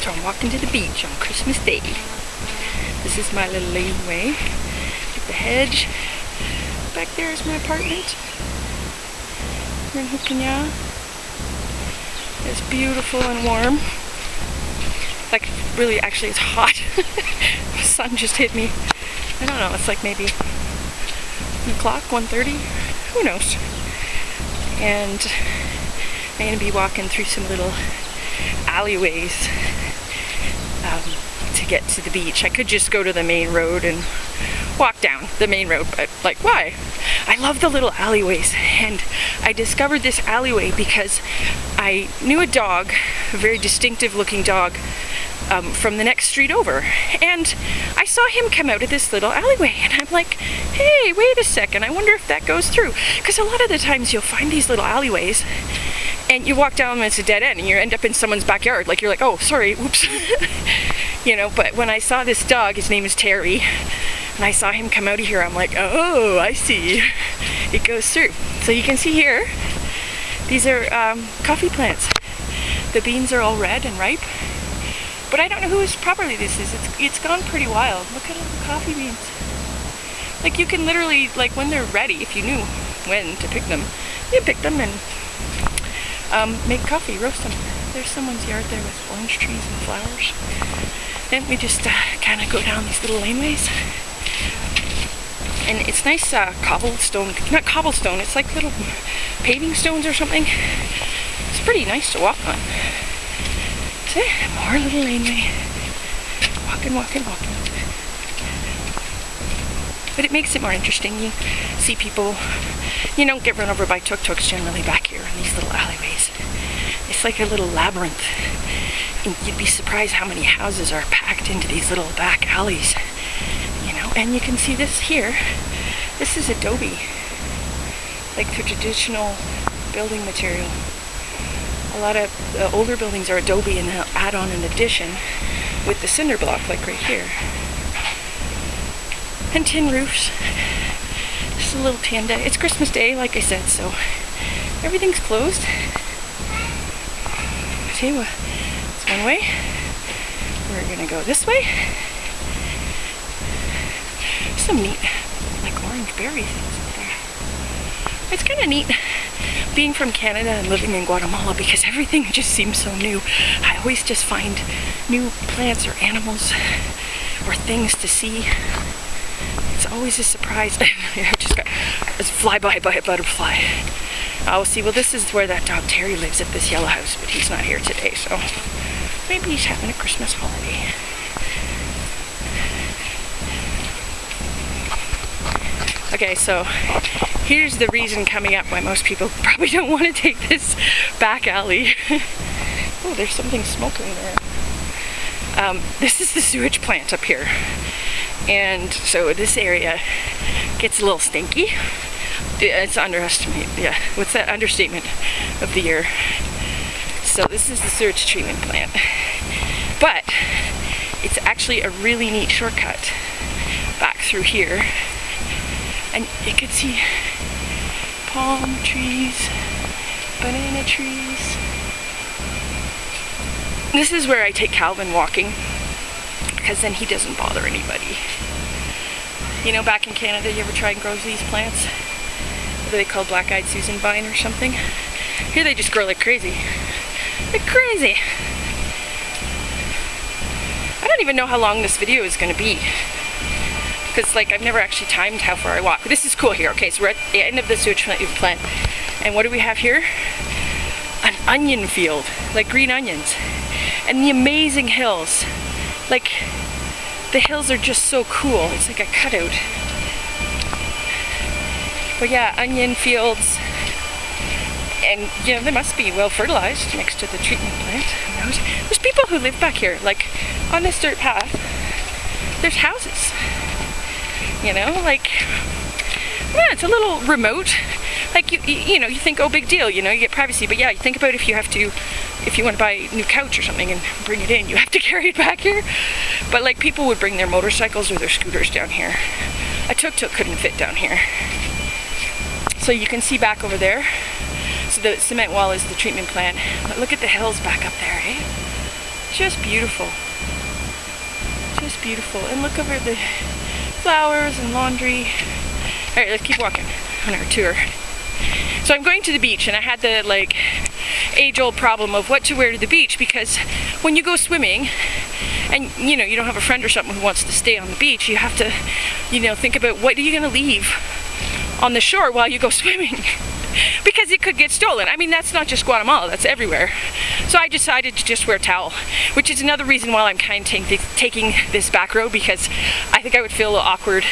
So I'm walking to the beach on Christmas Day. This is my little laneway. With the hedge. Back there is my apartment. We're in Jucanya. It's beautiful and warm. Like, really, actually, it's hot. The sun just hit me. I don't know, it's like maybe 1 o'clock, 1:30, who knows. And I'm going to be walking through some little alleyways to get to the beach. I could just go to the main road and walk down the main road, but like, why? I love the little alleyways, and I discovered this alleyway because I knew a dog, a very distinctive looking dog, from the next street over, and I saw him come out of this little alleyway, and I'm like, hey, wait a second, I wonder if that goes through, because a lot of the times you'll find these little alleyways and you walk down and it's a dead end and you end up in someone's backyard, like you're like, oh sorry, whoops. You know, but when I saw this dog, his name is Terry, and I saw him come out of here, I'm like, oh, I see, it goes through. So you can see here, these are coffee plants. The beans are all red and ripe. But I don't know whose property this is. It's gone pretty wild. Look at all the coffee beans. Like, you can literally, like, when they're ready, if you knew when to pick them, you pick them and make coffee, roast them. There's someone's yard there with orange trees and flowers. Then we just kind of go down these little laneways. And it's nice cobblestone, not cobblestone, it's like little paving stones or something. It's pretty nice to walk on. See, more little laneway. Walking, walking, walking. But it makes it more interesting. You see people, you don't get run over by tuk-tuks generally back here in these little alleyways. It's like a little labyrinth. And you'd be surprised how many houses are packed into these little back alleys. You know, and you can see this here. This is adobe. Like the traditional building material. A lot of older buildings are adobe, and they'll add on an addition with the cinder block, like right here. And tin roofs. Just a little tan day. It's Christmas Day, like I said, so everything's closed. See, it's one way. We're gonna go this way. Some neat, like orange berry things up there. It's kind of neat being from Canada and living in Guatemala, because everything just seems so new. I always just find new plants or animals or things to see. It's always a surprise. I just got a flyby by a butterfly. Oh, see, well, this is where that dog Terry lives, at this yellow house, but he's not here today, so maybe he's having a Christmas holiday. Okay, so here's the reason coming up why most people probably don't want to take this back alley. Oh, there's something smoking there. This is the sewage plant up here. And so this area gets a little stinky. It's underestimated, yeah. What's that understatement of the year? So this is the sewage treatment plant. But it's actually a really neat shortcut back through here. And you could see palm trees, banana trees. This is where I take Calvin walking, because then he doesn't bother anybody. You know, back in Canada, you ever try and grow these plants? What are they called, black-eyed Susan vine or something? Here they just grow like crazy. Like crazy! I don't even know how long this video is going to be, because like I've never actually timed how far I walk. This is cool here. Okay, so we're at the end of the sewage plant, and what do we have here? An onion field, like green onions, and the amazing hills. Like, the hills are just so cool. It's like a cutout. But yeah, onion fields, and you know, they must be well fertilized next to the treatment plant. Who knows? There's people who live back here, like on this dirt path. There's houses. You know, like, yeah, it's a little remote. Like, you know, you think, oh, big deal, you know, you get privacy. But yeah, you think about if you want to buy a new couch or something and bring it in, you have to carry it back here. But like, people would bring their motorcycles or their scooters down here. A tuk-tuk couldn't fit down here. So you can see back over there. So the cement wall is the treatment plant. But look at the hills back up there, eh? Just beautiful. Just beautiful. And look over the flowers and laundry. Alright, let's keep walking on our tour. So I'm going to the beach, and I had the like age-old problem of what to wear to the beach, because when you go swimming and you know you don't have a friend or something who wants to stay on the beach, you have to, you know, think about what are you going to leave on the shore while you go swimming, because it could get stolen. I mean, that's not just Guatemala, that's everywhere. So I decided to just wear a towel, which is another reason why I'm kind of taking this back road, because I think I would feel a little awkward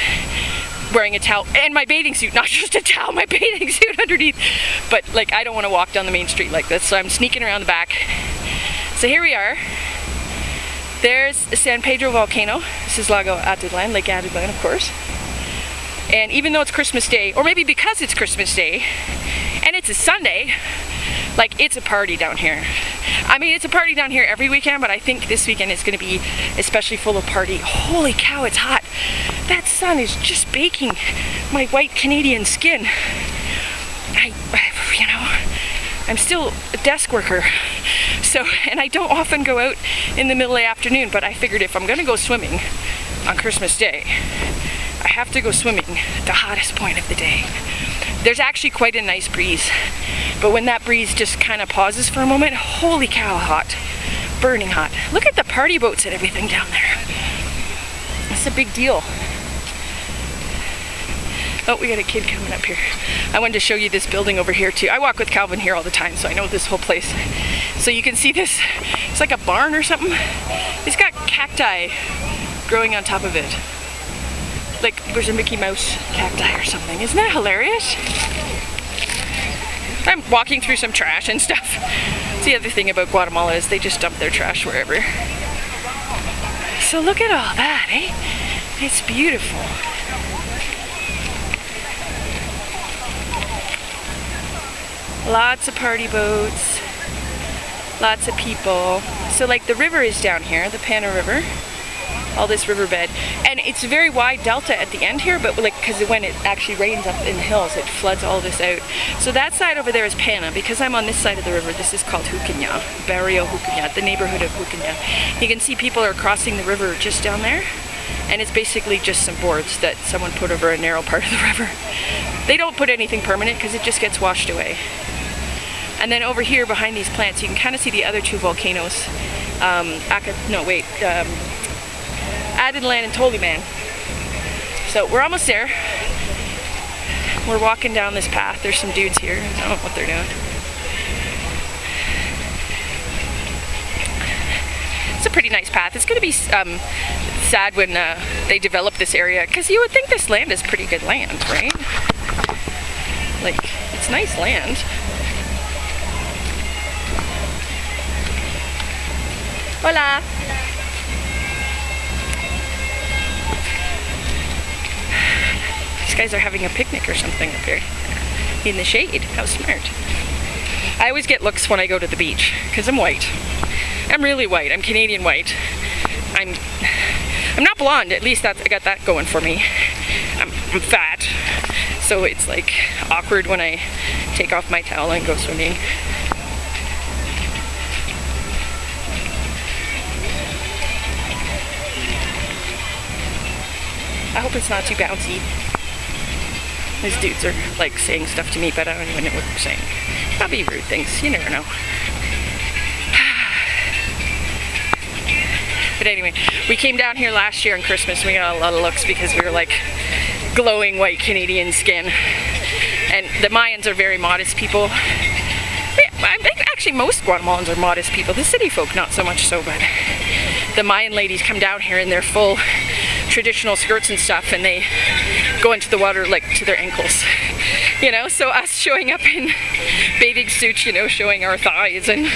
wearing a towel and my bathing suit, not just a towel, my bathing suit underneath. But like, I don't want to walk down the main street like this, so I'm sneaking around the back. So here we are. There's San Pedro Volcano. This is Lake Atitlan, Lake Atitlan, of course. And even though it's Christmas Day, or maybe because it's Christmas Day, and it's a Sunday, like, it's a party down here. I mean, it's a party down here every weekend, but I think this weekend is going to be especially full of party. Holy cow, it's hot. That sun is just baking my white Canadian skin. You know, I'm still a desk worker. So, and I don't often go out in the middle of the afternoon, but I figured if I'm going to go swimming on Christmas Day, I have to go swimming at the hottest point of the day. There's actually quite a nice breeze, but when that breeze just kind of pauses for a moment, holy cow, hot. Burning hot. Look at the party boats and everything down there. It's a big deal. Oh, we got a kid coming up here. I wanted to show you this building over here too. I walk with Calvin here all the time, so I know this whole place. So you can see this, it's like a barn or something. It's got cacti growing on top of it. Like there's a Mickey Mouse cacti or something. Isn't that hilarious? I'm walking through some trash and stuff. That's the other thing about Guatemala is they just dump their trash wherever. So look at all that, eh? It's beautiful. Lots of party boats. Lots of people. So like the river is down here, the Pana River. All this riverbed, and it's a very wide delta at the end here, but like because when it actually rains up in the hills, it floods all this out. So that side over there is Pana. Because I'm on this side of the river, this is called Jucanya, Barrio Jucanya, the neighborhood of Jucanya. You can see people are crossing the river just down there, and it's basically just some boards that someone put over a narrow part of the river. They don't put anything permanent because it just gets washed away. And then over here behind these plants, you can kind of see the other two volcanoes. Atitlan and Toliman. So we're almost there. We're walking down this path. There's some dudes here. I don't know what they're doing. It's a pretty nice path. It's going to be sad when they develop this area, because you would think this land is pretty good land, right? Like, it's nice land. Hola! These guys are having a picnic or something up here in the shade. How smart. I always get looks when I go to the beach because I'm white. I'm really white. I'm Canadian white. I'm not blonde. At least I got that going for me. I'm fat, so it's like awkward when I take off my towel and go swimming. I hope it's not too bouncy. These dudes are like saying stuff to me, but I don't even know what they're saying. Probably rude things, you never know. But anyway, we came down here last year on Christmas. We got a lot of looks because we were like glowing white Canadian skin. And the Mayans are very modest people. I think actually most Guatemalans are modest people. The city folk not so much so, but the Mayan ladies come down here in their full traditional skirts and stuff, and they go into the water like to their ankles, you know. So us showing up in bathing suits, you know, showing our thighs and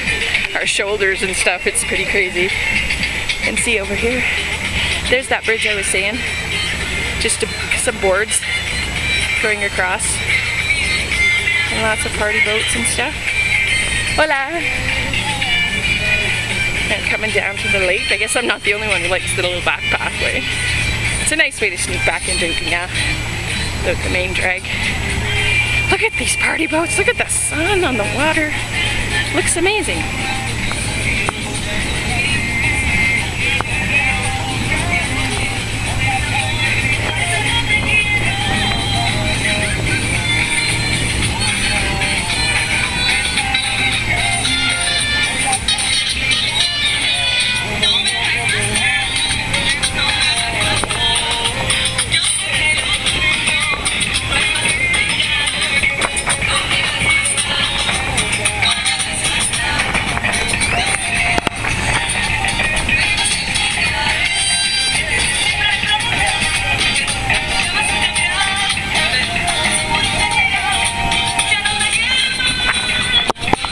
our shoulders and stuff, it's pretty crazy. You can see over here, there's that bridge I was saying, just some boards going across, and lots of party boats and stuff. Hola! And coming down to the lake. I guess I'm not the only one who likes the little back pathway. It's a nice way to sneak back into Jucanya, the main drag. Look at these party boats. Look at the sun on the water. Looks amazing.